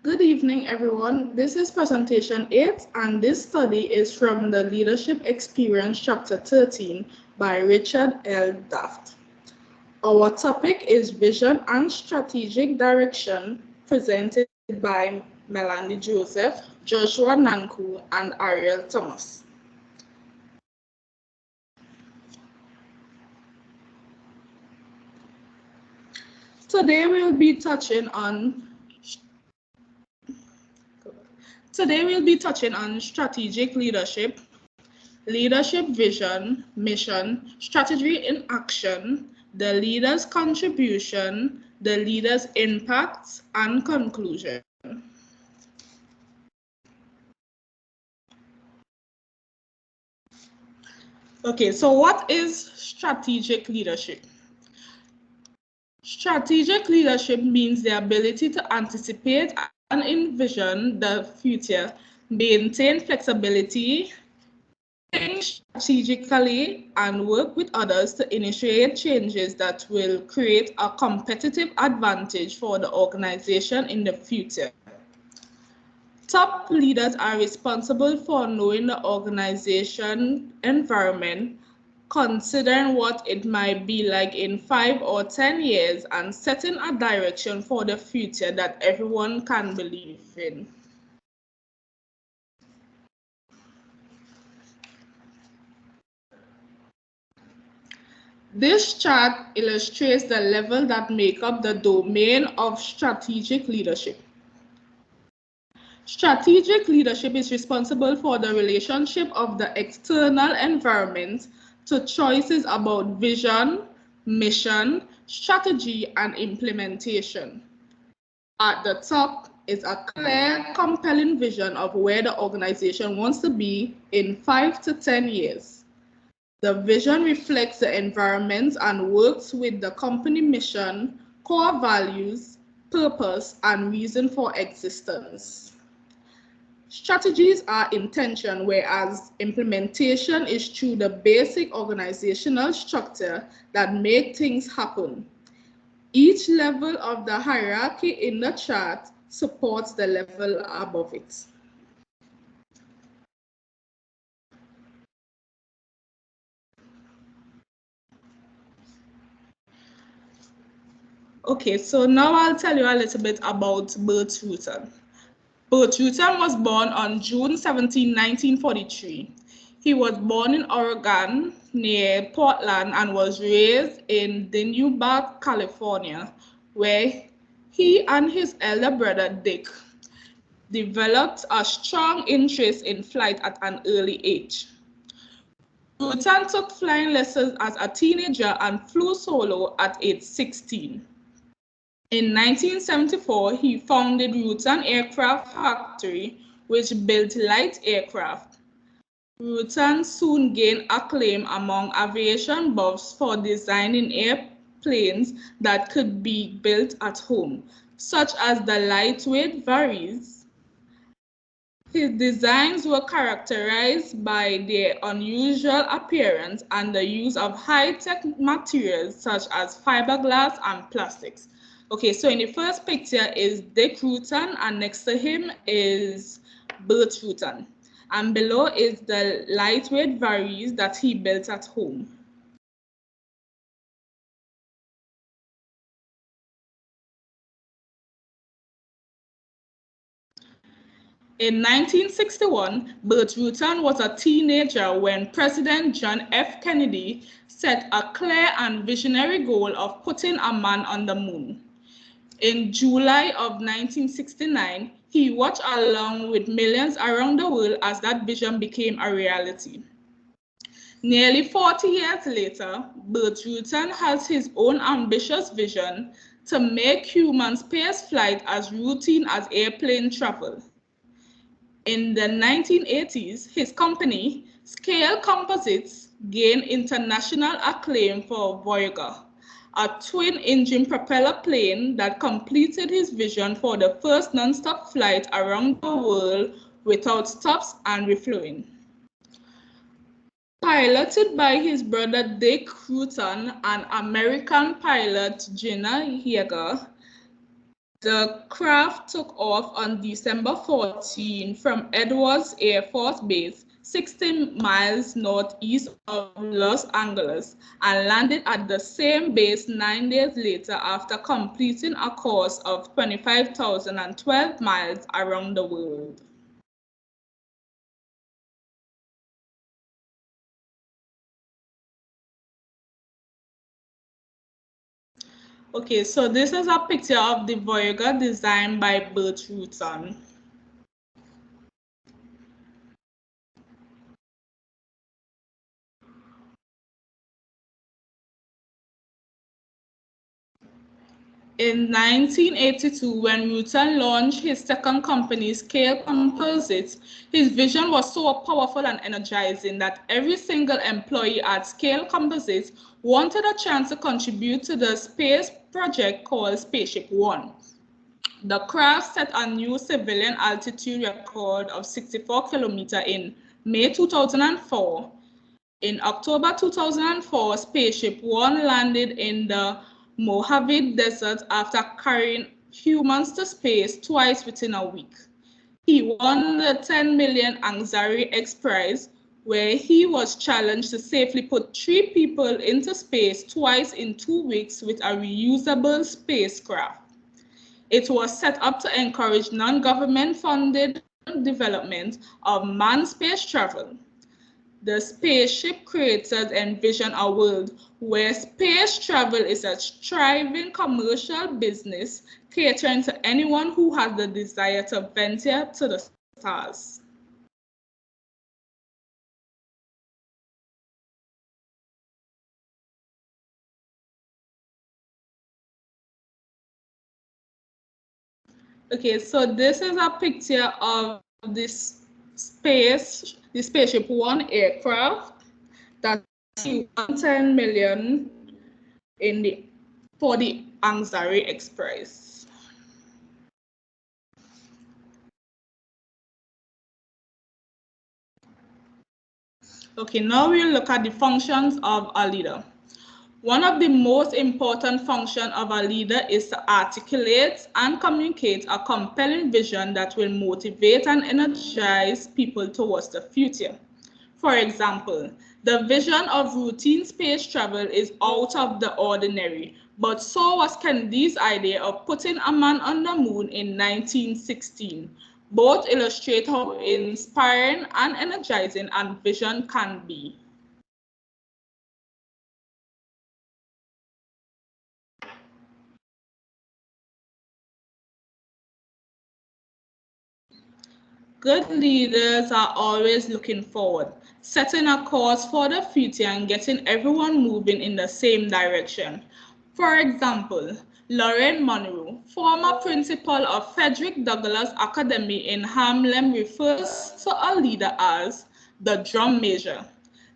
Good evening, everyone. This is presentation 8, and this study is from the Leadership Experience, Chapter 13 by Richard L. Daft. Our topic is Vision and Strategic Direction, presented by Melanie Joseph, Joshua Nanku, and Ariel Thomas. Today we'll be touching on strategic leadership, leadership vision, mission, strategy in action, the leader's contribution, the leader's impact, and conclusion. Okay, so what is strategic leadership? Strategic leadership means the ability to anticipate and envision the future, maintain flexibility, think strategically, and work with others to initiate changes that will create a competitive advantage for the organization in the future. Top leaders are responsible for knowing the organization environment, considering what it might be like in 5 or 10 years, and setting a direction for the future that everyone can believe in. This chart illustrates the level that make up the domain of strategic leadership. Strategic leadership is responsible for the relationship of the external environment to choices about vision, mission, strategy, and implementation. At the top is a clear, compelling vision of where the organization wants to be in 5 to 10 years. The vision reflects the environment and works with the company mission, core values, purpose, and reason for existence. Strategies are intention, whereas implementation is through the basic organizational structure that make things happen. Each level of the hierarchy in the chart supports the level above it. Okay, so now I'll tell you a little bit about Bert Rutan. Bert Rutan was born on June 17, 1943. He was born in Oregon near Portland and was raised in Dinuba, California, where he and his elder brother Dick developed a strong interest in flight at an early age. Rutan took flying lessons as a teenager and flew solo at age 16. In 1974, he founded Rutan Aircraft Factory, which built light aircraft. Rutan soon gained acclaim among aviation buffs for designing airplanes that could be built at home, such as the lightweight Varese. His designs were characterized by their unusual appearance and the use of high-tech materials such as fiberglass and plastics. Okay, so in the first picture is Dick Rutan, and next to him is Bert Rutan. And below is the lightweight Varese that he built at home. In 1961, Bert Rutan was a teenager when President John F. Kennedy set a clear and visionary goal of putting a man on the moon. In July of 1969, he watched along with millions around the world as that vision became a reality. Nearly 40 years later, Bert Rutan has his own ambitious vision to make human spaceflight as routine as airplane travel. In the 1980s, his company, Scale Composites, gained international acclaim for Voyager, a twin-engine propeller plane that completed his vision for the first non-stop flight around the world without stops and refueling. Piloted by his brother Dick Rutan and American pilot Gina Yeager, The craft took off on December 14 from Edwards Air Force Base, 16 miles northeast of Los Angeles, and landed at the same base 9 days later after completing a course of 25,012 miles around the world. Okay, so this is a picture of the Voyager designed by Burt Rutan. In 1982, when Rutan launched his second company, Scale Composites, his vision was so powerful and energizing that every single employee at Scale Composites wanted a chance to contribute to the space project called Spaceship One. The craft set a new civilian altitude record of 64 kilometers in May 2004. In October 2004, Spaceship One landed in the Mojave Desert after carrying humans to space twice within a week. He won the 10 million Anxiety X Prize, where he was challenged to safely put 3 people into space twice in 2 weeks with a reusable spacecraft. It was set up to encourage non-government funded development of manned space travel. The spaceship creators envision a world where space travel is a thriving commercial business catering to anyone who has the desire to venture to the stars. Okay, so this is a picture of this the Spaceship One aircraft that he won 10 million in the for the Anxiety Express. Okay, now we'll look at the functions of a leader. One of the most important functions of a leader is to articulate and communicate a compelling vision that will motivate and energize people towards the future. For example, the vision of routine space travel is out of the ordinary, but so was Kennedy's idea of putting a man on the moon in 1916. Both illustrate how inspiring and energizing a vision can be. Good leaders are always looking forward, setting a course for the future and getting everyone moving in the same direction. For example, Lorraine Monroe, former principal of Frederick Douglass Academy in Harlem, refers to a leader as the drum major,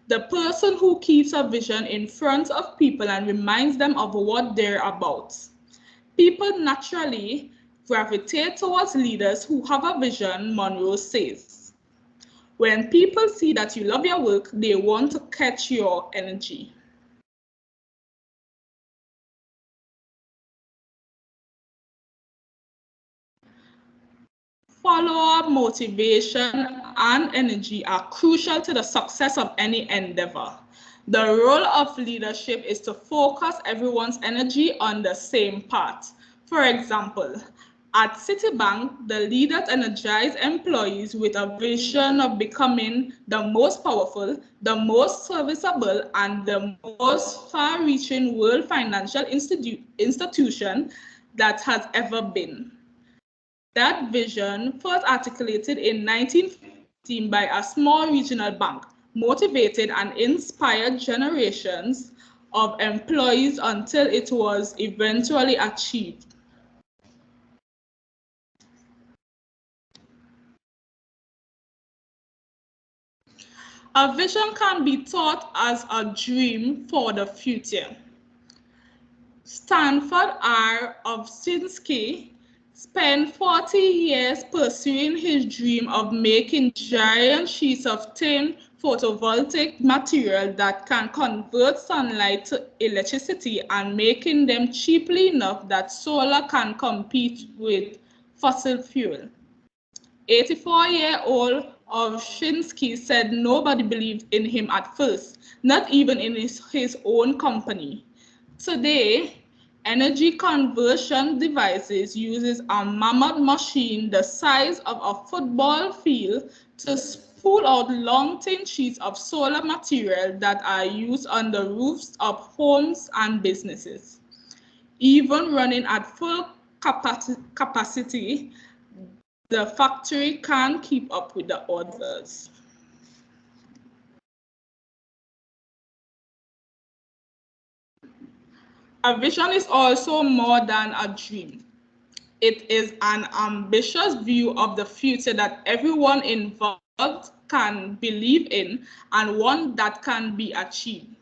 the person who keeps a vision in front of people and reminds them of what they're about. People naturally gravitate towards leaders who have a vision, Monroe says. When people see that you love your work, they want to catch your energy. Follow-up, motivation, and energy are crucial to the success of any endeavor. The role of leadership is to focus everyone's energy on the same path. For example, at Citibank, the leaders energize employees with a vision of becoming the most powerful, the most serviceable, and the most far-reaching world financial institution that has ever been. That vision, first articulated in 1915 by a small regional bank, motivated and inspired generations of employees until it was eventually achieved. A vision can be thought as a dream for the future. Stanford R. Obshinsky spent 40 years pursuing his dream of making giant sheets of tin photovoltaic material that can convert sunlight to electricity and making them cheaply enough that solar can compete with fossil fuel. 84-year-old Ovshinsky said nobody believed in him at first, not even in his own company. Today, energy conversion devices uses a mammoth machine the size of a football field to spool out long thin sheets of solar material that are used on the roofs of homes and businesses. Even running at full capacity, the factory can't keep up with the orders. A vision is also more than a dream. It is an ambitious view of the future that everyone involved can believe in and one that can be achieved.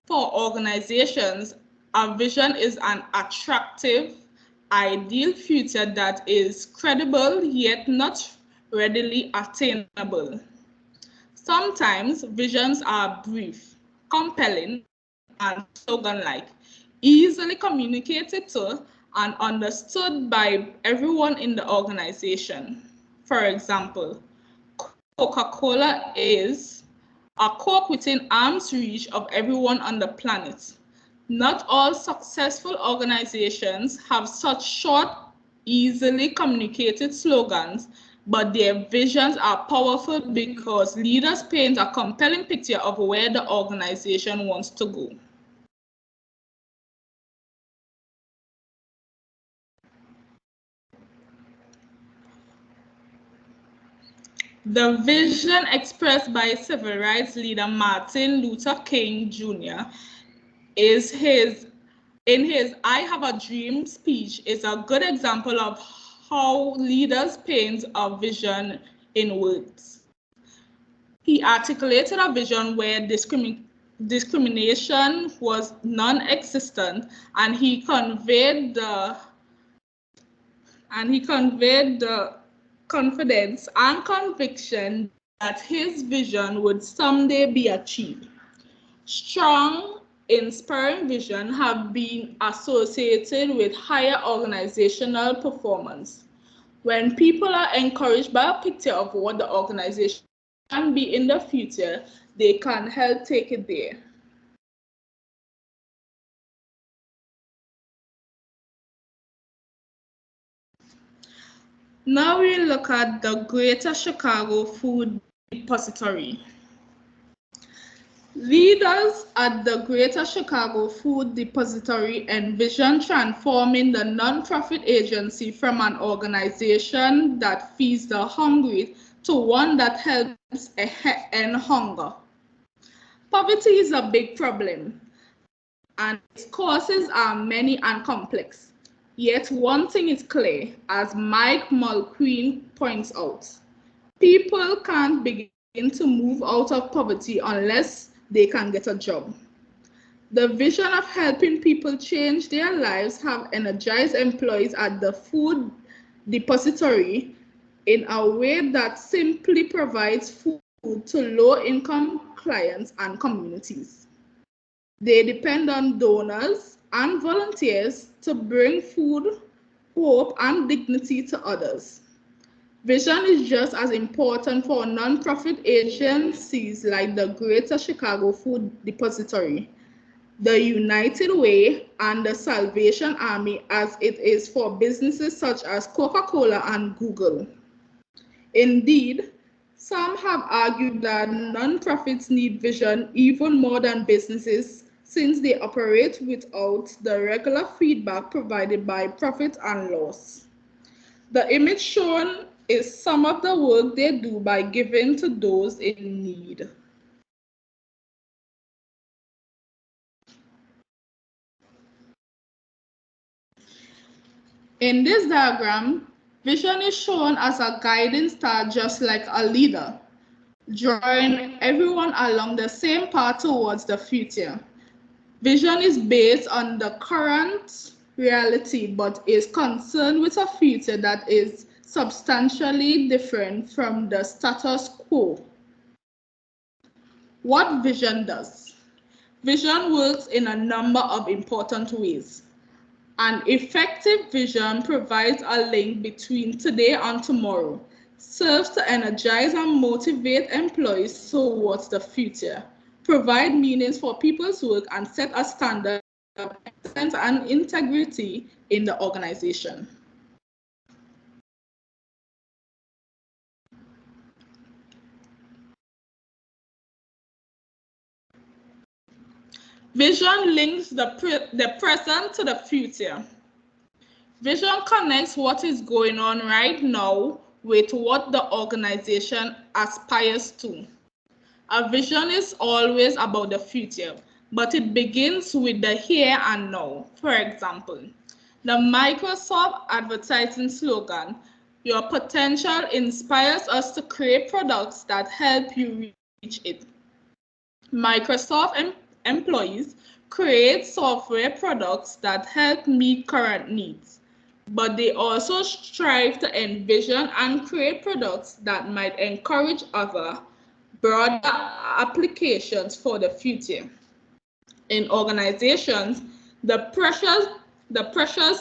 For organizations, a vision is an attractive, ideal future that is credible yet not readily attainable. Sometimes visions are brief, compelling, and slogan-like, easily communicated to and understood by everyone in the organization. For example, Coca-Cola is a Coke within arm's reach of everyone on the planet. Not all successful organizations have such short, easily communicated slogans, but their visions are powerful because leaders paint a compelling picture of where the organization wants to go. The vision expressed by civil rights leader Martin Luther King Jr. is in his I Have a Dream speech is a good example of how leaders paint a vision in words. He articulated a vision where discrimination was non-existent, and he conveyed the confidence and conviction that his vision would someday be achieved. Strong, inspiring vision have been associated with higher organizational performance. When people are encouraged by a picture of what the organization can be in the future, they can help take it there. Now we look at the Greater Chicago Food Depository. Leaders at the Greater Chicago Food Depository envision transforming the nonprofit agency from an organization that feeds the hungry to one that helps end hunger. Poverty is a big problem, and its causes are many and complex. Yet one thing is clear, as Mike Mulqueen points out, people can't begin to move out of poverty unless they can get a job. The vision of helping people change their lives have energized employees at the food depository in a way that simply provides food to low-income clients and communities. They depend on donors and volunteers to bring food, hope, and dignity to others. Vision is just as important for nonprofit agencies like the Greater Chicago Food Depository, the United Way, and the Salvation Army as it is for businesses such as Coca-Cola and Google. Indeed, some have argued that nonprofits need vision even more than businesses since they operate without the regular feedback provided by profit and loss. The image shown is some of the work they do by giving to those in need. In this diagram, vision is shown as a guiding star just like a leader, drawing everyone along the same path towards the future. Vision is based on the current reality but is concerned with a future that is substantially different from the status quo. What vision does? Vision works in a number of important ways. An effective vision provides a link between today and tomorrow, serves to energize and motivate employees towards the future, provide meanings for people's work, and set a standard of excellence and integrity in the organization. Vision links the present to the future. Vision connects what is going on right now with what the organization aspires to. A vision is always about the future, but it begins with the here and now. For example, the Microsoft advertising slogan, "Your potential inspires us to create products that help you reach it." Microsoft employees create software products that help meet current needs, but they also strive to envision and create products that might encourage other broader applications for the future. In organizations, the pressures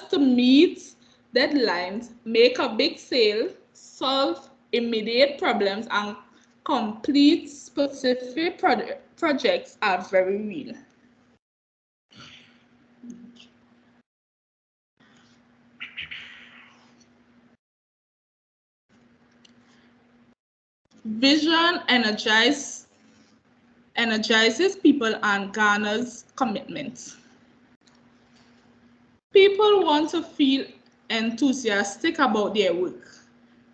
to meet deadlines, make a big sale, solve immediate problems, and complete specific projects are very real. Vision energizes people and garners commitment. People want to feel enthusiastic about their work.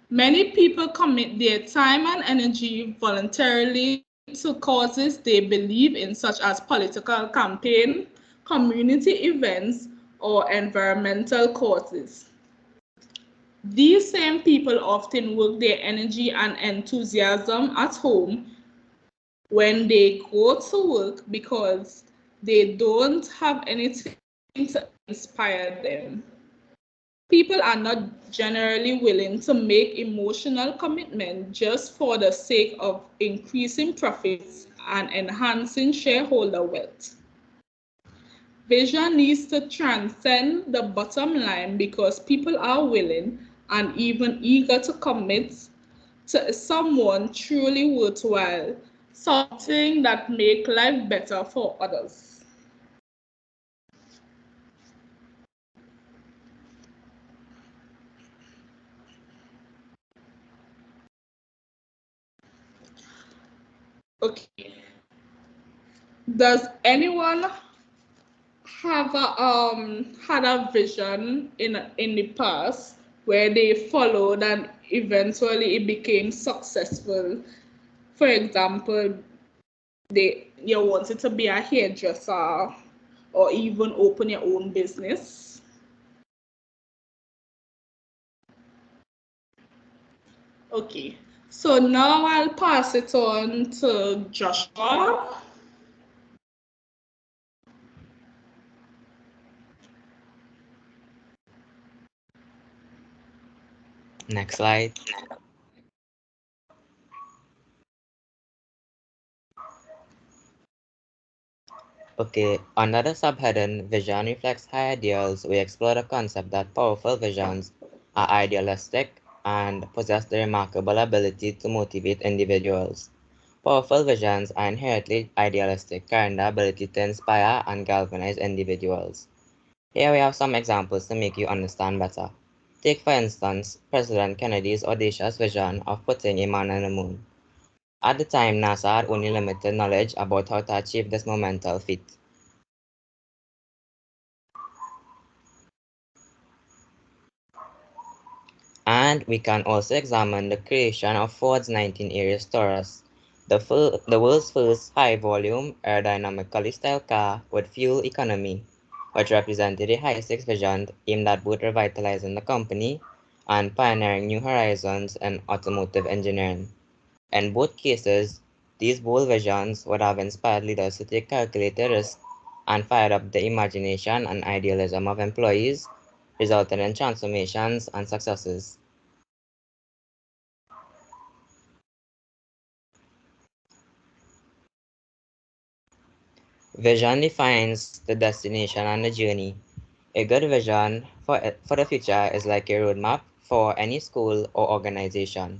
Many people commit their time and energy voluntarily to causes they believe in, such as political campaign, community events, or environmental causes. These same people often work their energy and enthusiasm at home when they go to work because they don't have anything to inspire them. People are not generally willing to make emotional commitment just for the sake of increasing profits and enhancing shareholder wealth. Vision needs to transcend the bottom line because people are willing and even eager to commit to someone truly worthwhile, something that makes life better for others. Okay. Does anyone have had a vision in the past where they followed and eventually it became successful? For example, you wanted to be a hairdresser or even open your own business. Okay, so now I'll pass it on to Joshua. Next slide. Okay, under the subheading Vision Reflects High Ideals, we explore the concept that powerful visions are idealistic and possess the remarkable ability to motivate individuals. Powerful visions are inherently idealistic, carrying the ability to inspire and galvanize individuals. Here we have some examples to make you understand better. Take, for instance, President Kennedy's audacious vision of putting a man on the moon. At the time, NASA had only limited knowledge about how to achieve this monumental feat. And we can also examine the creation of Ford's 1980s Taurus, the world's first high-volume, aerodynamically styled car with fuel economy, which represented a high-stakes vision aimed at both revitalizing the company and pioneering new horizons in automotive engineering. In both cases, these bold visions would have inspired leaders to take calculated risks and fired up the imagination and idealism of employees, resulting in transformations and successes. Vision defines the destination and the journey. A good vision for the future is like a roadmap for any school or organization.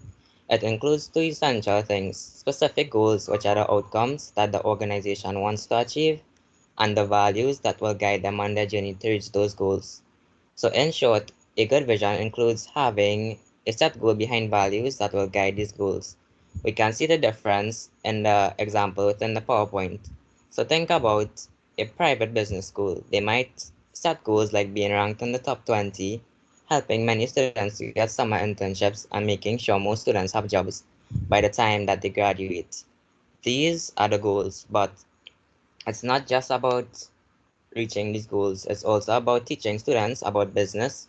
It includes two essential things: specific goals, which are the outcomes that the organization wants to achieve, and the values that will guide them on their journey to reach those goals. So, in short, a good vision includes having a set goal behind values that will guide these goals. We can see the difference in the example within the PowerPoint. So, think about a private business school. They might set goals like being ranked in the top 20, helping many students to get summer internships, and making sure most students have jobs by the time that they graduate. These are the goals, but it's not just about reaching these goals is also about teaching students about business,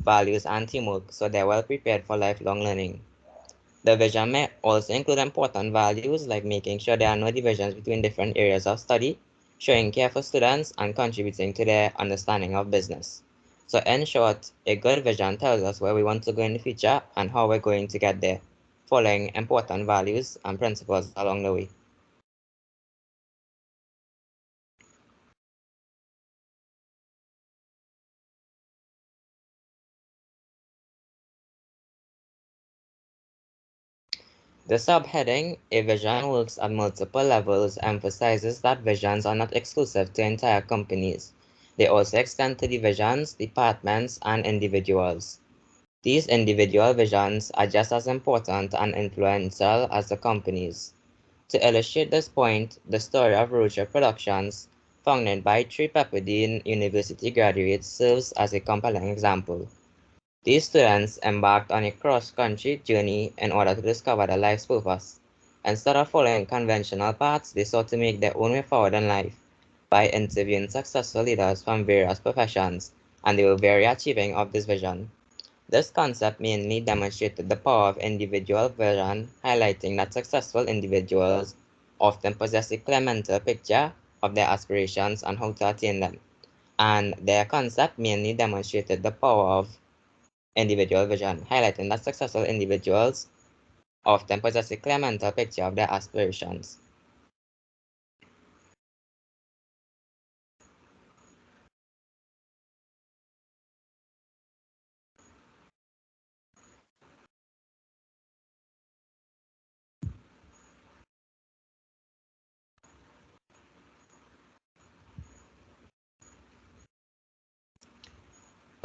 values, and teamwork so they're well prepared for lifelong learning. The vision may also include important values like making sure there are no divisions between different areas of study, showing care for students, and contributing to their understanding of business. So, in short, a good vision tells us where we want to go in the future and how we're going to get there, following important values and principles along the way. The subheading, A Vision Works at Multiple Levels, emphasizes that visions are not exclusive to entire companies. They also extend to divisions, departments, and individuals. These individual visions are just as important and influential as the companies. To illustrate this point, the story of Roger Productions, founded by three Pepperdine University graduates, serves as a compelling example. These students embarked on a cross-country journey in order to discover their life's purpose. Instead of following conventional paths, they sought to make their own way forward in life by interviewing successful leaders from various professions, and they were very achieving of this vision. This concept mainly demonstrated the power of individual vision, highlighting that successful individuals often possess a clear mental picture of their aspirations and how to attain them, and their concept mainly demonstrated the power of individual vision, highlighting that successful individuals often possess a clear mental picture of their aspirations.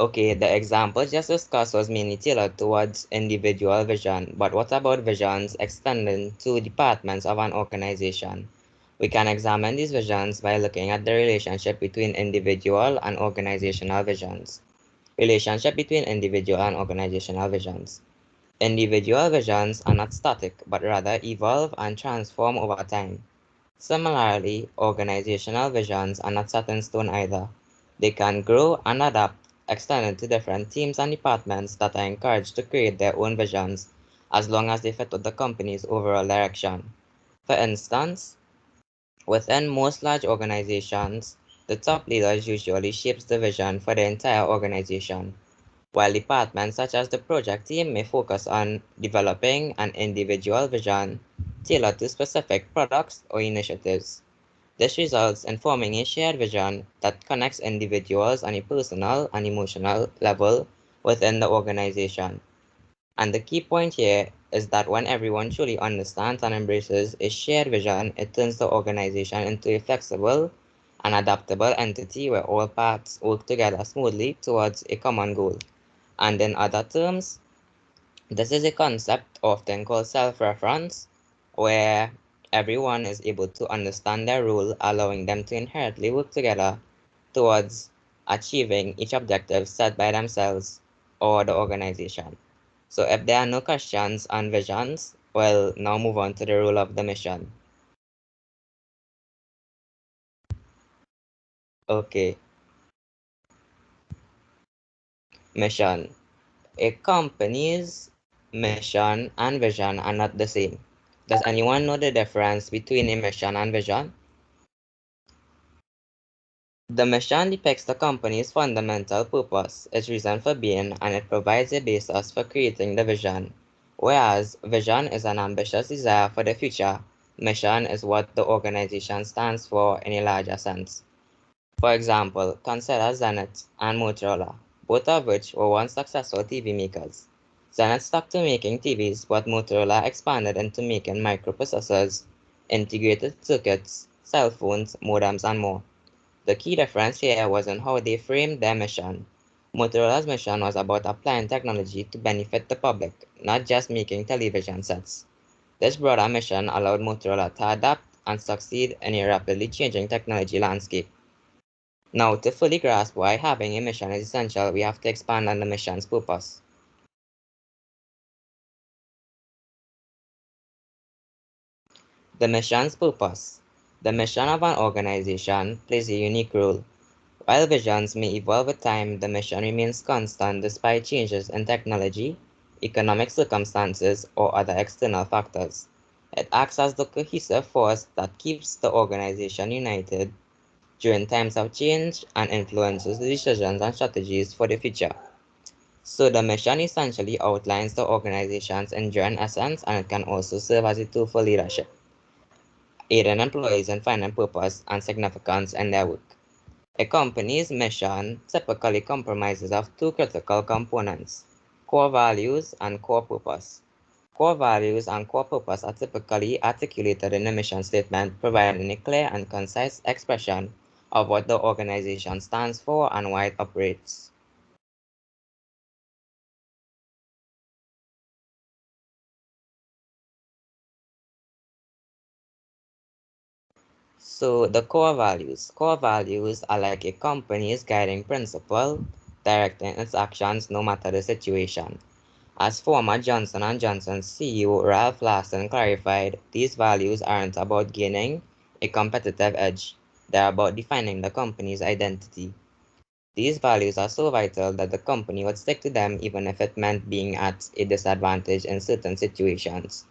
Okay, the example just discussed was mainly tailored towards individual vision, but what about visions extending to departments of an organization? We can examine these visions by looking at the relationship between individual and organizational visions. Relationship between individual and organizational visions. Individual visions are not static, but rather evolve and transform over time. Similarly, organizational visions are not set in stone either. They can grow and adapt, extending to different teams and departments that are encouraged to create their own visions as long as they fit with the company's overall direction. For instance, within most large organizations, the top leaders usually shapes the vision for the entire organization, while departments such as the project team may focus on developing an individual vision tailored to specific products or initiatives. This results in forming a shared vision that connects individuals on a personal and emotional level within the organization. And the key point here is that when everyone truly understands and embraces a shared vision, it turns the organization into a flexible and adaptable entity where all parts work together smoothly towards a common goal. And in other terms, this is a concept often called self-reference, where everyone is able to understand their role, allowing them to inherently work together towards achieving each objective set by themselves or the organization. So if there are no questions on visions, we'll now move on to the role of the mission. Okay, mission. A company's mission and vision are not the same. Does anyone know the difference between a mission and vision? The mission depicts the company's fundamental purpose, its reason for being, and it provides a basis for creating the vision, whereas vision is an ambitious desire for the future, mission is what the organization stands for in a larger sense. For example, consider Zenith and Motorola, both of which were once successful TV makers. Zenith stuck to making TVs, but Motorola expanded into making microprocessors, integrated circuits, cell phones, modems, and more. The key difference here was in how they framed their mission. Motorola's mission was about applying technology to benefit the public, not just making television sets. This broader mission allowed Motorola to adapt and succeed in a rapidly changing technology landscape. Now, to fully grasp why having a mission is essential, we have to expand on the mission's purpose. The mission's purpose. The mission of an organization plays a unique role. While visions may evolve with time, the mission remains constant despite changes in technology, economic circumstances, or other external factors. It acts as the cohesive force that keeps the organization united during times of change and influences the decisions and strategies for the future. So the mission essentially outlines the organization's enduring essence, and it can also serve as a tool for leadership, aiding employees in finding purpose and significance in their work. A company's mission typically comprises of two critical components: core values and core purpose. Core values and core purpose are typically articulated in the mission statement, providing a clear and concise expression of what the organization stands for and why it operates. So the core values. Core values are like a company's guiding principle, directing its actions no matter the situation. As former Johnson & Johnson CEO Ralph Larson clarified, these values aren't about gaining a competitive edge, they're about defining the company's identity. These values are so vital that the company would stick to them even if it meant being at a disadvantage in certain situations.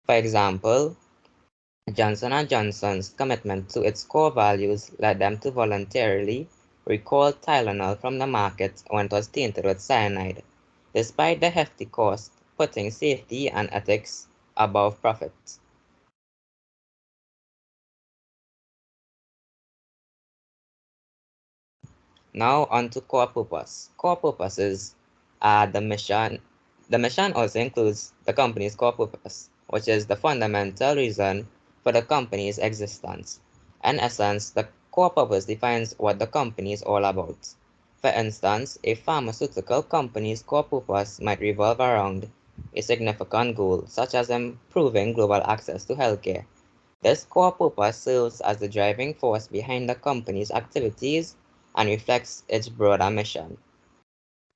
For example, Johnson and Johnson's commitment to its core values led them to voluntarily recall Tylenol from the market when it was tainted with cyanide, despite the hefty cost, putting safety and ethics above profit. Now on to core purpose. Core purposes are the mission. The mission also includes the company's core purpose, which is the fundamental reason for the company's existence. In essence, the core purpose defines what the company is all about. For instance, a pharmaceutical company's core purpose might revolve around a significant goal, such as improving global access to healthcare. This core purpose serves as the driving force behind the company's activities and reflects its broader mission.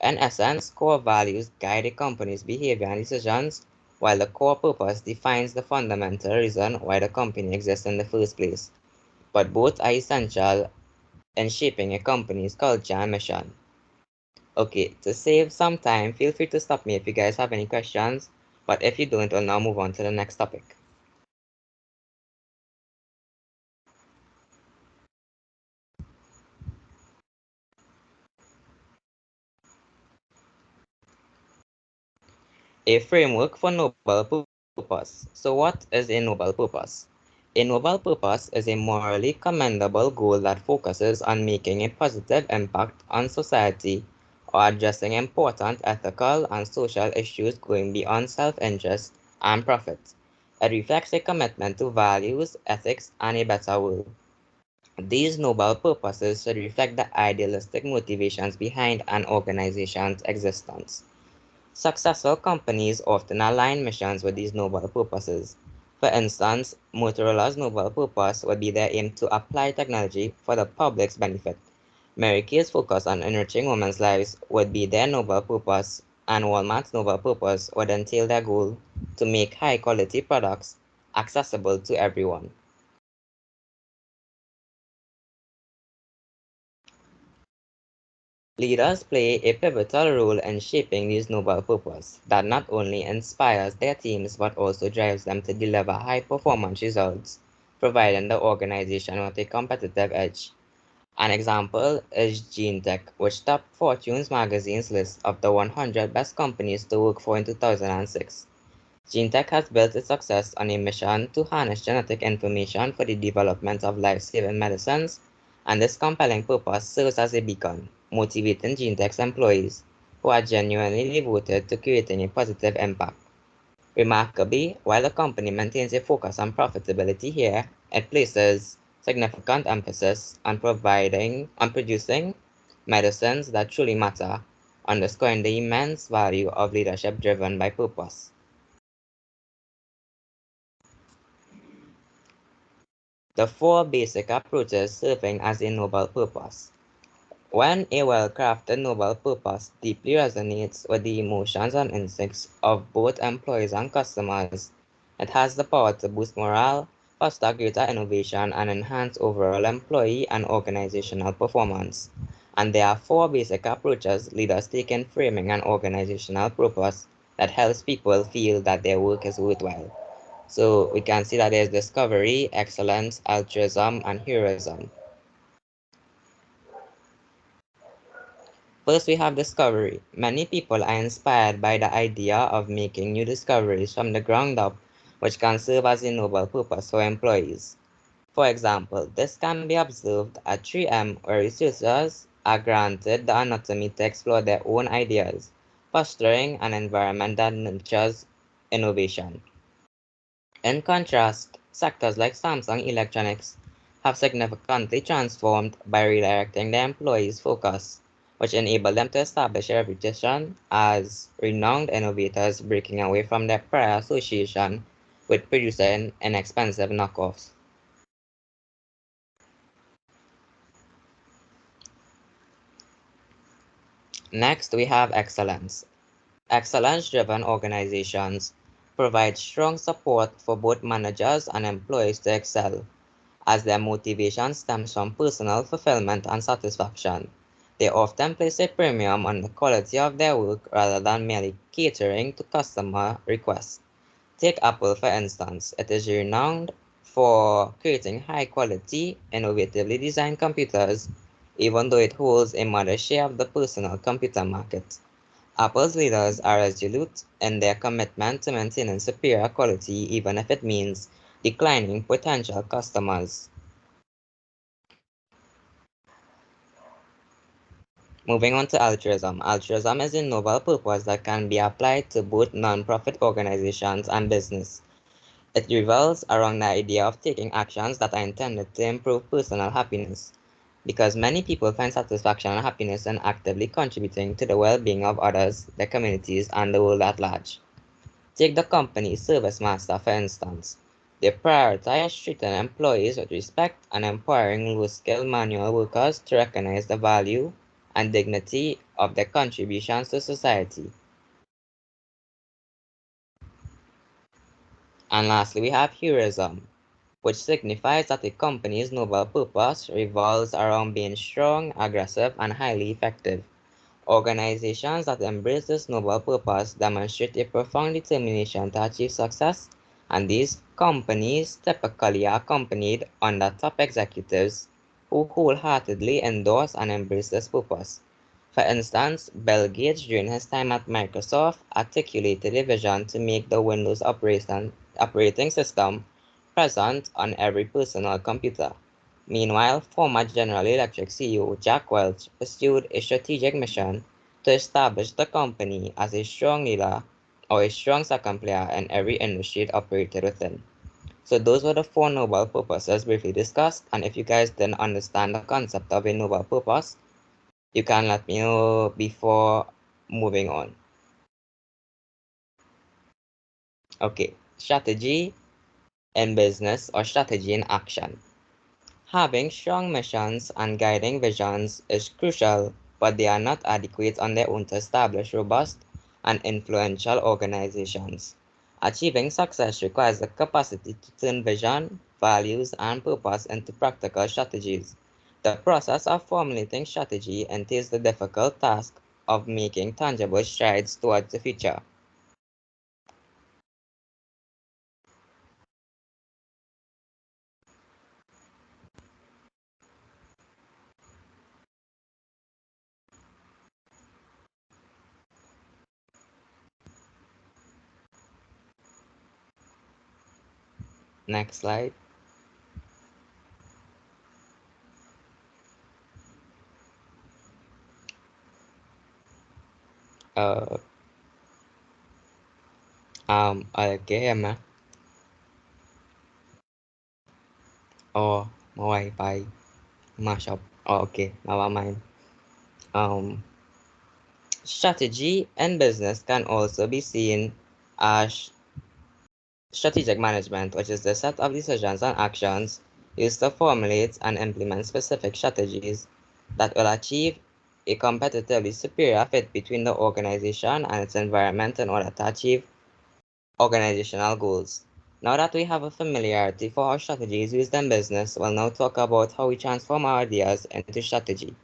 In essence, core values guide a company's behavior and decisions, while the core purpose defines the fundamental reason why the company exists in the first place. But both are essential in shaping a company's culture and mission. Okay, to save some time, feel free to stop me if you guys have any questions, but if you don't, we'll now move on to the next topic. A framework for noble purpose. So, what is a noble purpose? A noble purpose is a morally commendable goal that focuses on making a positive impact on society or addressing important ethical and social issues going beyond self interest and profit. It reflects a commitment to values, ethics, and a better world. These noble purposes should reflect the idealistic motivations behind an organization's existence. Successful companies often align missions with these noble purposes. For instance, Motorola's noble purpose would be their aim to apply technology for the public's benefit. Mary Kay's focus on enriching women's lives would be their noble purpose, and Walmart's noble purpose would entail their goal to make high quality products accessible to everyone. Leaders play a pivotal role in shaping these noble purpose that not only inspires their teams but also drives them to deliver high performance results, providing the organization with a competitive edge. An example is GeneTech, which topped Fortune's magazine's list of the 100 best companies to work for in 2006. GeneTech has built its success on a mission to harness genetic information for the development of life-saving medicines, and this compelling purpose serves as a beacon, motivating GeneTech's employees who are genuinely devoted to creating a positive impact. Remarkably, while the company maintains a focus on profitability here, it places significant emphasis on producing medicines that truly matter, underscoring the immense value of leadership driven by purpose. The four basic approaches serving as a noble purpose. When a well-crafted noble purpose deeply resonates with the emotions and instincts of both employees and customers, it has the power to boost morale, foster greater innovation, and enhance overall employee and organizational performance. And there are four basic approaches leaders take in framing an organizational purpose that helps people feel that their work is worthwhile. So we can see that there's discovery, excellence, altruism, and heroism. First, we have discovery. Many people are inspired by the idea of making new discoveries from the ground up, which can serve as a noble purpose for employees. For example, this can be observed at 3M, where researchers are granted the autonomy to explore their own ideas, fostering an environment that nurtures innovation. In contrast, sectors like Samsung Electronics have significantly transformed by redirecting their employees' focus, which enabled them to establish a reputation as renowned innovators, breaking away from their prior association with producing inexpensive knockoffs. Next, we have excellence. Excellence-driven organizations provide strong support for both managers and employees to excel, as their motivation stems from personal fulfillment and satisfaction. They often place a premium on the quality of their work rather than merely catering to customer requests. Take Apple for instance. It is renowned for creating high-quality, innovatively designed computers, even though it holds a modest share of the personal computer market. Apple's leaders are resolute in their commitment to maintaining superior quality even if it means declining potential customers. Moving on to altruism. Altruism is a noble purpose that can be applied to both non-profit organizations and business. It revolves around the idea of taking actions that are intended to improve personal happiness, because many people find satisfaction and happiness in actively contributing to the well-being of others, their communities, and the world at large. Take the company Service Master for instance. They prioritize treating employees with respect and empowering low-skilled manual workers to recognize the value and dignity of their contributions to society. And lastly, we have heroism, which signifies that a company's noble purpose revolves around being strong, aggressive, and highly effective. Organizations that embrace this noble purpose demonstrate a profound determination to achieve success, and these companies typically are accompanied under top executives who wholeheartedly endorse and embrace this purpose. For instance, Bill Gates, during his time at Microsoft, articulated a vision to make the Windows operating system present on every personal computer. Meanwhile, former General Electric CEO Jack Welch pursued a strategic mission to establish the company as a strong leader or a strong second player in every industry it operated within. So those were the four noble purposes briefly discussed, and if you guys didn't understand the concept of a noble purpose, you can let me know before moving on. Okay, strategy in business or strategy in action. Having strong missions and guiding visions is crucial, but they are not adequate on their own to establish robust and influential organizations. Achieving success requires the capacity to turn vision, values, and purpose into practical strategies. The process of formulating strategy entails the difficult task of making tangible strides towards the future. Next slide. Uh, okay, ma. Oh, my Wi-Fi mash up. Oh, okay, never mind. Um, Strategy and business can also be seen as strategic management, which is the set of decisions and actions used to formulate and implement specific strategies that will achieve a competitively superior fit between the organization and its environment in order to achieve organizational goals. Now that we have a familiarity for how strategy is used in business, we'll now talk about how we transform our ideas into strategy.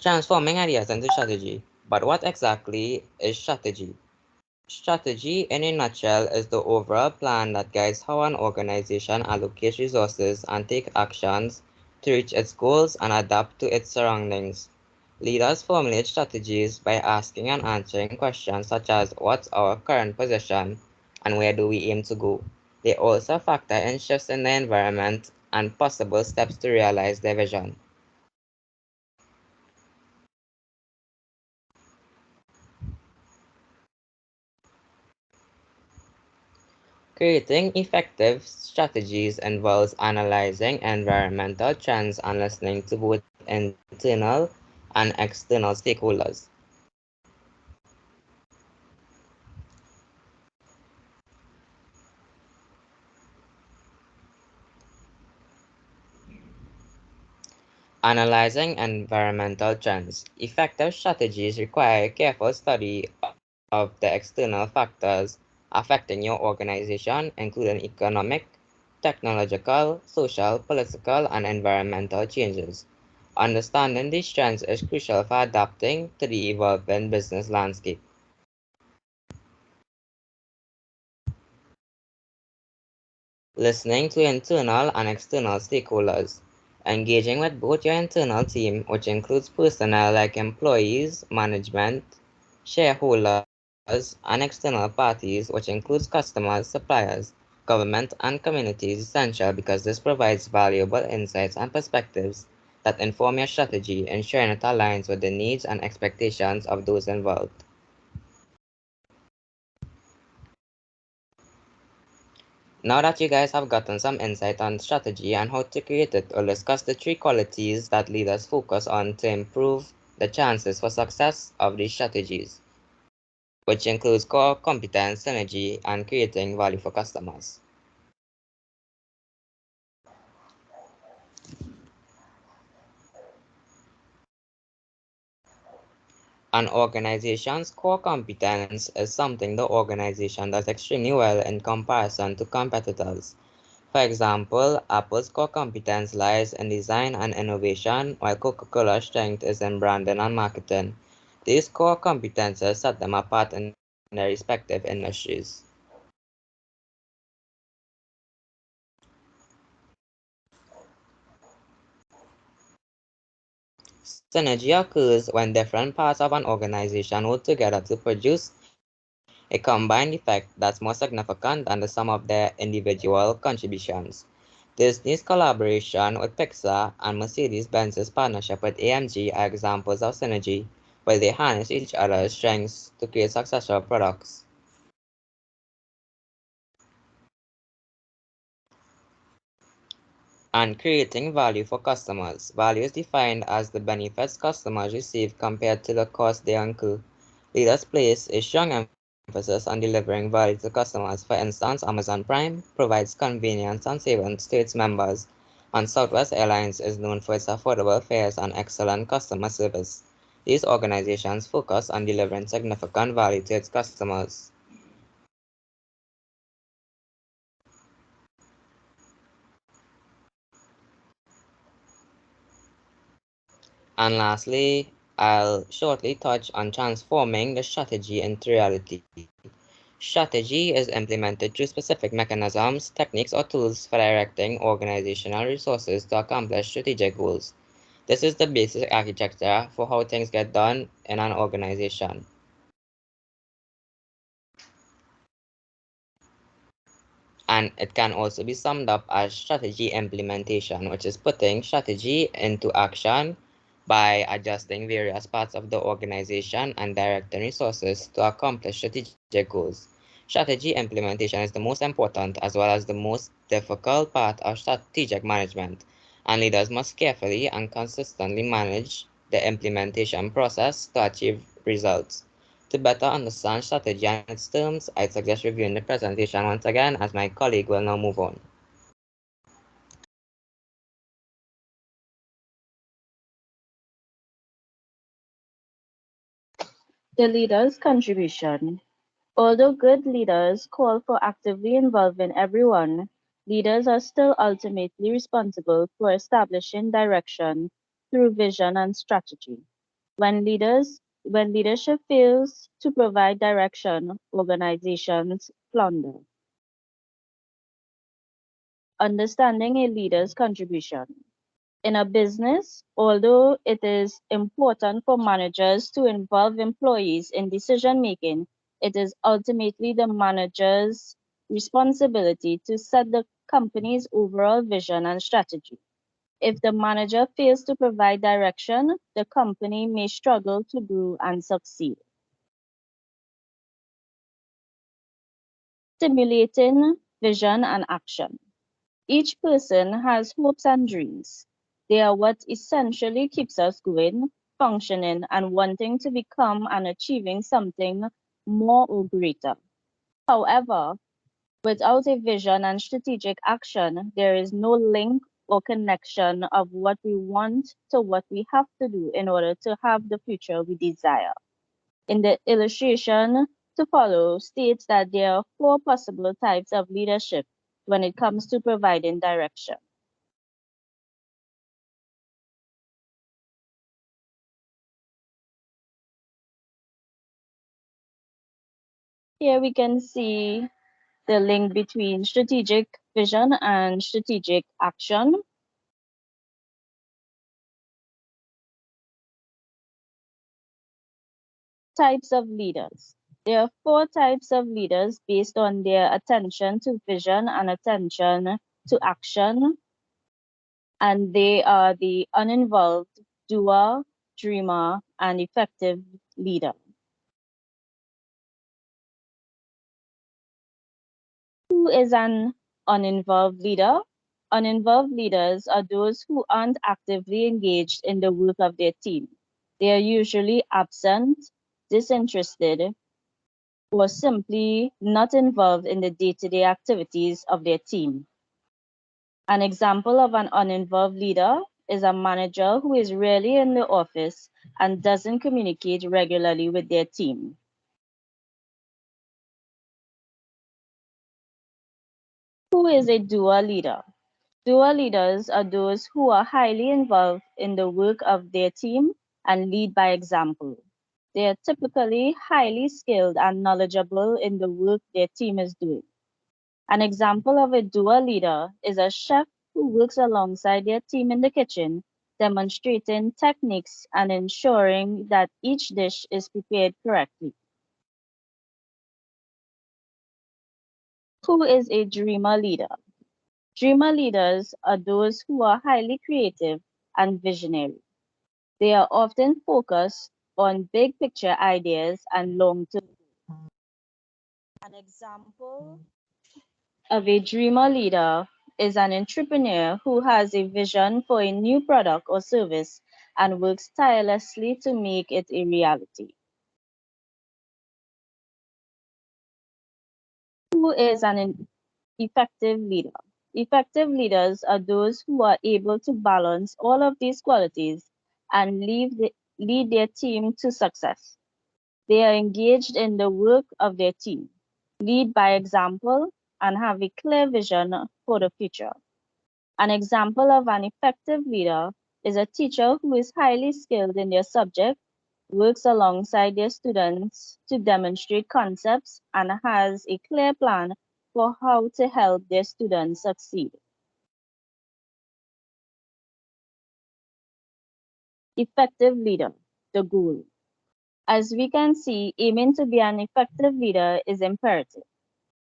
Transforming ideas into strategy. But what exactly is strategy? Strategy, in a nutshell, is the overall plan that guides how an organization allocates resources and takes actions to reach its goals and adapt to its surroundings. Leaders formulate strategies by asking and answering questions such as what's our current position and where do we aim to go. They also factor in shifts in the environment and possible steps to realize their vision. Creating effective strategies involves analyzing environmental trends and listening to both internal and external stakeholders. Analyzing environmental trends. Effective strategies require careful study of the external factors affecting your organization, including economic, technological, social, political, and environmental changes. Understanding these trends is crucial for adapting to the evolving business landscape. Listening to internal and external stakeholders. Engaging with both your internal team, which includes personnel like employees, management, shareholders, and external parties, which includes customers, suppliers, government, and communities, is essential because this provides valuable insights and perspectives that inform your strategy, ensuring it aligns with the needs and expectations of those involved. Now that you guys have gotten some insight on strategy and how to create it, we'll discuss the three qualities that leaders focus on to improve the chances for success of these strategies, which includes core competence, synergy, and creating value for customers. An organization's core competence is something the organization does extremely well in comparison to competitors. For example, Apple's core competence lies in design and innovation, while Coca-Cola's strength is in branding and marketing. These core competences set them apart in their respective industries. Synergy occurs when different parts of an organization work together to produce a combined effect that's more significant than the sum of their individual contributions. Disney's collaboration with Pixar and Mercedes-Benz's partnership with AMG are examples of synergy, where they harness each other's strengths to create successful products. And creating value for customers. Value is defined as the benefits customers receive compared to the cost they incur. Leaders place a strong emphasis on delivering value to customers. For instance, Amazon Prime provides convenience and savings to its members, and Southwest Airlines is known for its affordable fares and excellent customer service. These organizations focus on delivering significant value to its customers. And lastly, I'll shortly touch on transforming the strategy into reality. Strategy is implemented through specific mechanisms, techniques, or tools for directing organizational resources to accomplish strategic goals. This is the basic architecture for how things get done in an organization. And it can also be summed up as strategy implementation, which is putting strategy into action by adjusting various parts of the organization and directing resources to accomplish strategic goals. Strategy implementation is the most important as well as the most difficult part of strategic management, and leaders must carefully and consistently manage the implementation process to achieve results. To better understand strategy and its terms, I suggest reviewing the presentation once again as my colleague will now move on. The leader's contribution. Although good leaders call for actively involving everyone, leaders are still ultimately responsible for establishing direction through vision and strategy. When leadership fails to provide direction, organizations flounder. Understanding a leader's contribution. In a business, although it is important for managers to involve employees in decision making, it is ultimately the manager's responsibility to set the company's overall vision and strategy. If the manager fails to provide direction, the company may struggle to grow and succeed. Stimulating vision and action. Each person has hopes and dreams. They are what essentially keeps us going, functioning, and wanting to become and achieving something more or greater. However, without a vision and strategic action, there is no link or connection of what we want to what we have to do in order to have the future we desire. In the illustration to follow states that there are four possible types of leadership when it comes to providing direction. Here we can see the link between strategic vision and strategic action. Types of leaders. There are four types of leaders based on their attention to vision and attention to action, and they are the uninvolved, doer, dreamer, and effective leader. Who is an uninvolved leader? Uninvolved leaders are those who aren't actively engaged in the work of their team. They are usually absent, disinterested, or simply not involved in the day to day activities of their team. An example of an uninvolved leader is a manager who is rarely in the office and doesn't communicate regularly with their team. Who is a doer leader? Doer leaders are those who are highly involved in the work of their team and lead by example. They are typically highly skilled and knowledgeable in the work their team is doing. An example of a doer leader is a chef who works alongside their team in the kitchen, demonstrating techniques and ensuring that each dish is prepared correctly. Who is a dreamer leader? Dreamer leaders are those who are highly creative and visionary. They are often focused on big picture ideas and long term. An example of a dreamer leader is an entrepreneur who has a vision for a new product or service and works tirelessly to make it a reality. Who is an effective leader? Effective leaders are those who are able to balance all of these qualities and lead their team to success. They are engaged in the work of their team, lead by example, and have a clear vision for the future. An example of an effective leader is a teacher who is highly skilled in their subject, works alongside their students to demonstrate concepts, and has a clear plan for how to help their students succeed. Effective leader, the goal. As we can see, aiming to be an effective leader is imperative.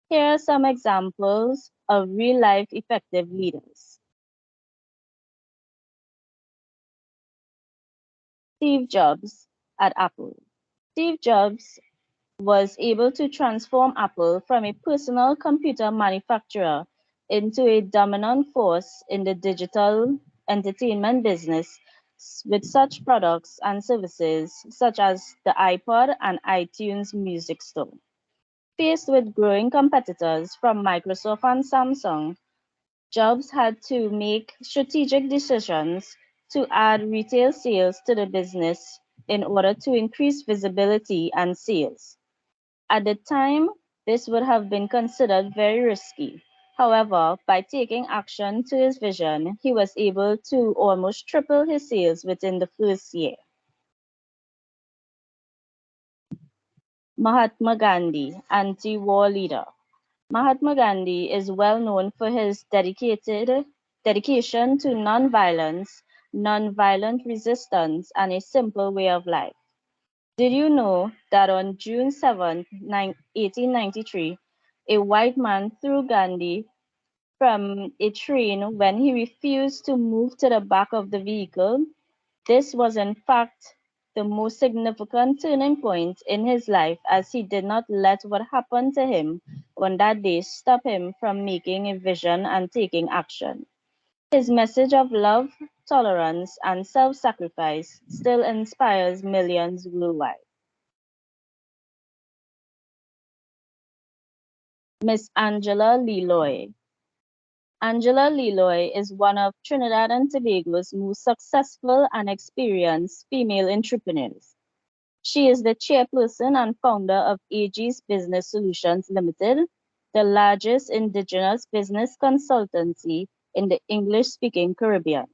Here are some examples of real-life effective leaders. Steve Jobs at Apple. Steve Jobs was able to transform Apple from a personal computer manufacturer into a dominant force in the digital entertainment business with such products and services such as the iPod and iTunes Music Store. Faced with growing competitors from Microsoft and Samsung, Jobs had to make strategic decisions to add retail sales to the business in order to increase visibility and sales. At the time, this would have been considered very risky. However, by taking action to his vision, he was able to almost triple his sales within the first year. Mahatma Gandhi, anti-war leader. Mahatma Gandhi is well known for his dedication to non-violence, non-violent resistance, and a simple way of life. Did you know that on June 7, 1893, a white man threw Gandhi from a train when he refused to move to the back of the vehicle? This was in fact the most significant turning point in his life, as he did not let what happened to him on that day stop him from making a vision and taking action. His message of love, tolerance, and self-sacrifice still inspires millions worldwide. Miss Angela Leloy. Angela Leloy is one of Trinidad and Tobago's most successful and experienced female entrepreneurs. She is the chairperson and founder of AG's Business Solutions Limited, the largest indigenous business consultancy in the English-speaking Caribbean.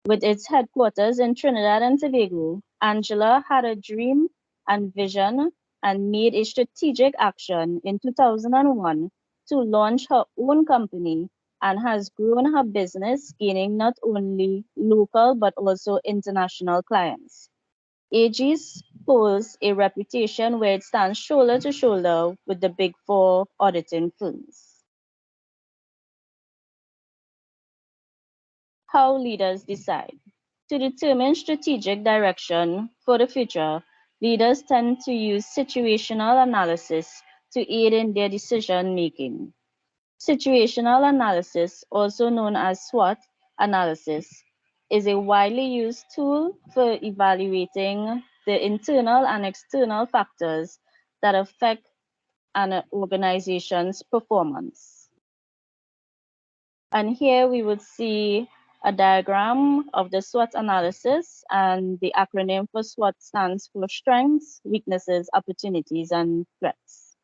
With its headquarters in Trinidad and Tobago, Angela had a dream and vision and made a strategic action in 2001 to launch her own company and has grown her business, gaining not only local but also international clients. AG's holds a reputation where it stands shoulder to shoulder with the Big Four auditing firms. How leaders decide. To determine strategic direction for the future, leaders tend to use situational analysis to aid in their decision making. Situational analysis, also known as SWOT analysis, is a widely used tool for evaluating the internal and external factors that affect an organization's performance. And here we would see a diagram of the SWOT analysis, and the acronym for SWOT stands for strengths, weaknesses, opportunities, and threats.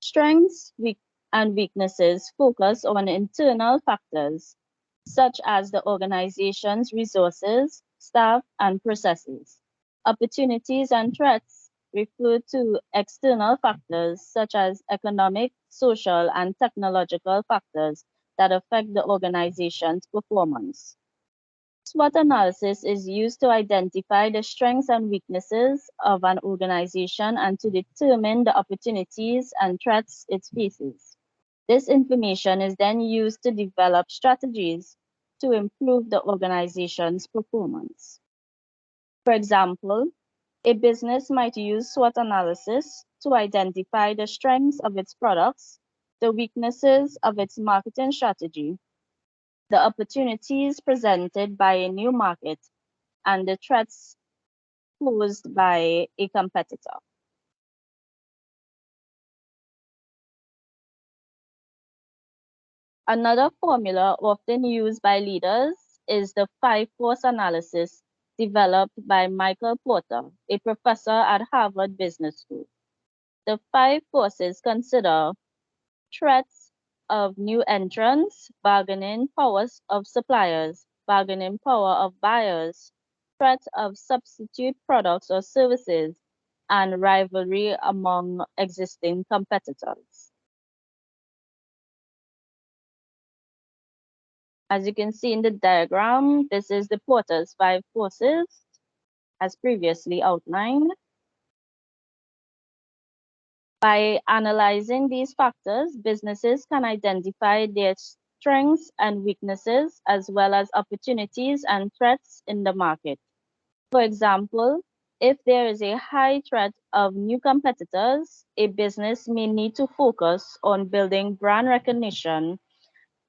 Strengths and weaknesses focus on internal factors such as the organization's resources, staff, and processes. Opportunities and threats refer to external factors such as economic, social, and technological factors that affect the organization's performance. SWOT analysis is used to identify the strengths and weaknesses of an organization and to determine the opportunities and threats it faces. This information is then used to develop strategies to improve the organization's performance. For example, a business might use SWOT analysis to identify the strengths of its products, the weaknesses of its marketing strategy, the opportunities presented by a new market, and the threats posed by a competitor. Another formula often used by leaders is the five-force analysis developed by Michael Porter, a professor at Harvard Business School. The five forces consider threats of new entrants, bargaining powers of suppliers, bargaining power of buyers, threats of substitute products or services, and rivalry among existing competitors. As you can see in the diagram, this is the Porter's 5 forces, as previously outlined. By analyzing these factors, businesses can identify their strengths and weaknesses, as well as opportunities and threats in the market. For example, if there is a high threat of new competitors, a business may need to focus on building brand recognition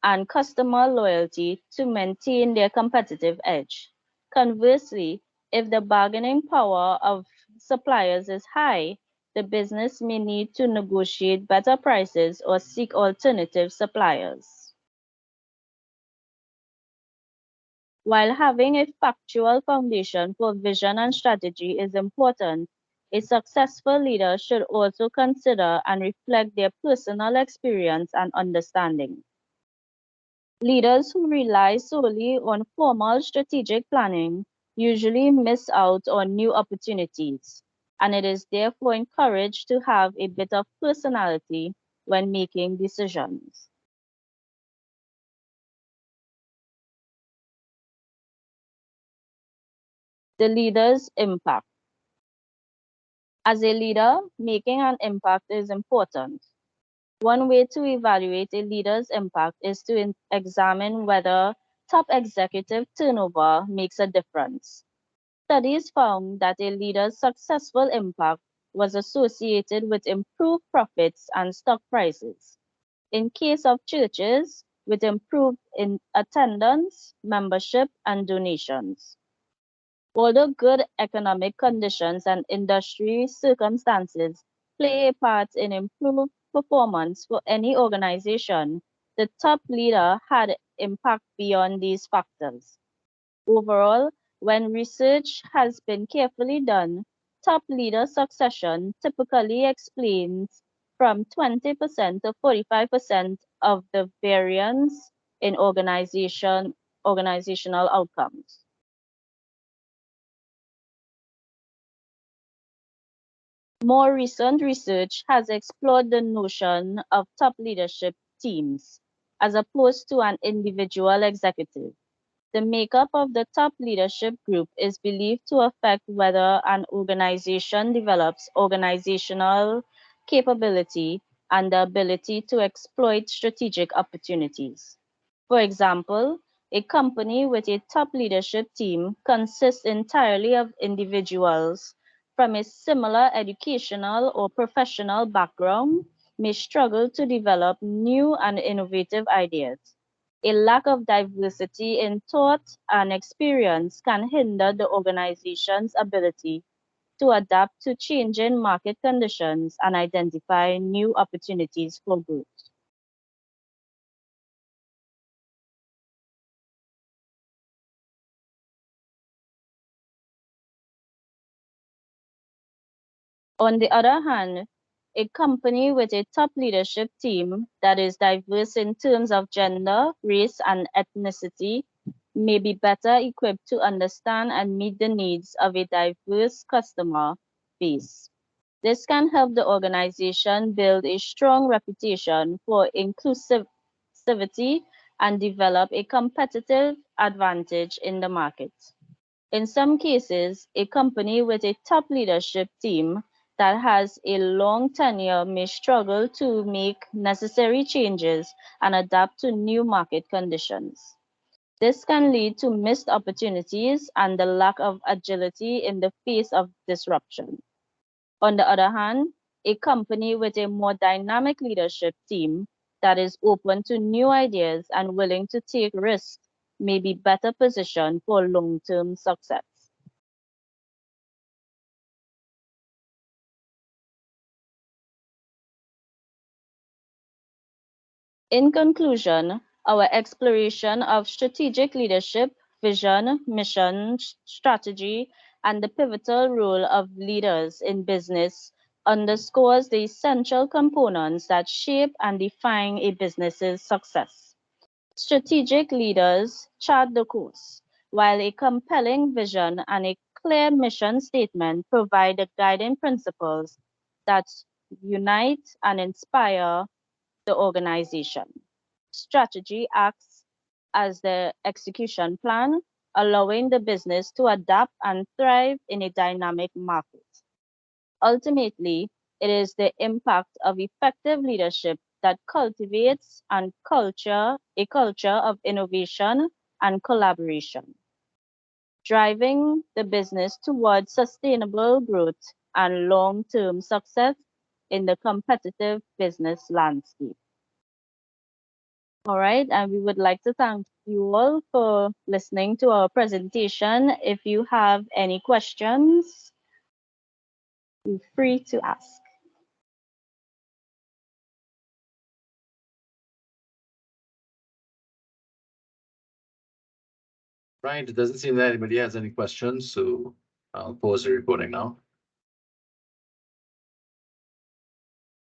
and customer loyalty to maintain their competitive edge. Conversely, if the bargaining power of suppliers is high, the business may need to negotiate better prices or seek alternative suppliers. While having a factual foundation for vision and strategy is important, a successful leader should also consider and reflect their personal experience and understanding. Leaders who rely solely on formal strategic planning usually miss out on new opportunities, and it is therefore encouraged to have a bit of personality when making decisions. The leader's impact. As a leader, making an impact is important. One way to evaluate a leader's impact is to examine whether top executive turnover makes a difference. Studies found that a leader's successful impact was associated with improved profits and stock prices. In case of churches, with improved in attendance, membership, and donations. Although good economic conditions and industry circumstances play a part in improved performance for any organization, the top leader had impact beyond these factors. Overall, when research has been carefully done, top leader succession typically explains from 20% to 45% of the variance in organizational outcomes. More recent research has explored the notion of top leadership teams as opposed to an individual executive. The makeup of the top leadership group is believed to affect whether an organization develops organizational capability and the ability to exploit strategic opportunities. For example, a company with a top leadership team consists entirely of individuals from a similar educational or professional background may struggle to develop new and innovative ideas. A lack of diversity in thought and experience can hinder the organization's ability to adapt to changing market conditions and identify new opportunities for growth. On the other hand, a company with a top leadership team that is diverse in terms of gender, race, and ethnicity may be better equipped to understand and meet the needs of a diverse customer base. This can help the organization build a strong reputation for inclusivity and develop a competitive advantage in the market. In some cases, a company with a top leadership team that has a long tenure may struggle to make necessary changes and adapt to new market conditions. This can lead to missed opportunities and the lack of agility in the face of disruption. On the other hand, a company with a more dynamic leadership team that is open to new ideas and willing to take risks may be better positioned for long-term success. In conclusion, our exploration of strategic leadership, vision, mission, strategy, and the pivotal role of leaders in business underscores the essential components that shape and define a business's success. Strategic leaders chart the course, while a compelling vision and a clear mission statement provide the guiding principles that unite and inspire the organization. Strategy acts as the execution plan, allowing the business to adapt and thrive in a dynamic market. Ultimately, it is the impact of effective leadership that cultivates a culture of innovation and collaboration, driving the business towards sustainable growth and long-term success in the competitive business landscape. All right, and we would like to thank you all for listening to our presentation. If you have any questions, feel free to ask. Right. It doesn't seem that anybody has any questions, so I'll pause the recording now.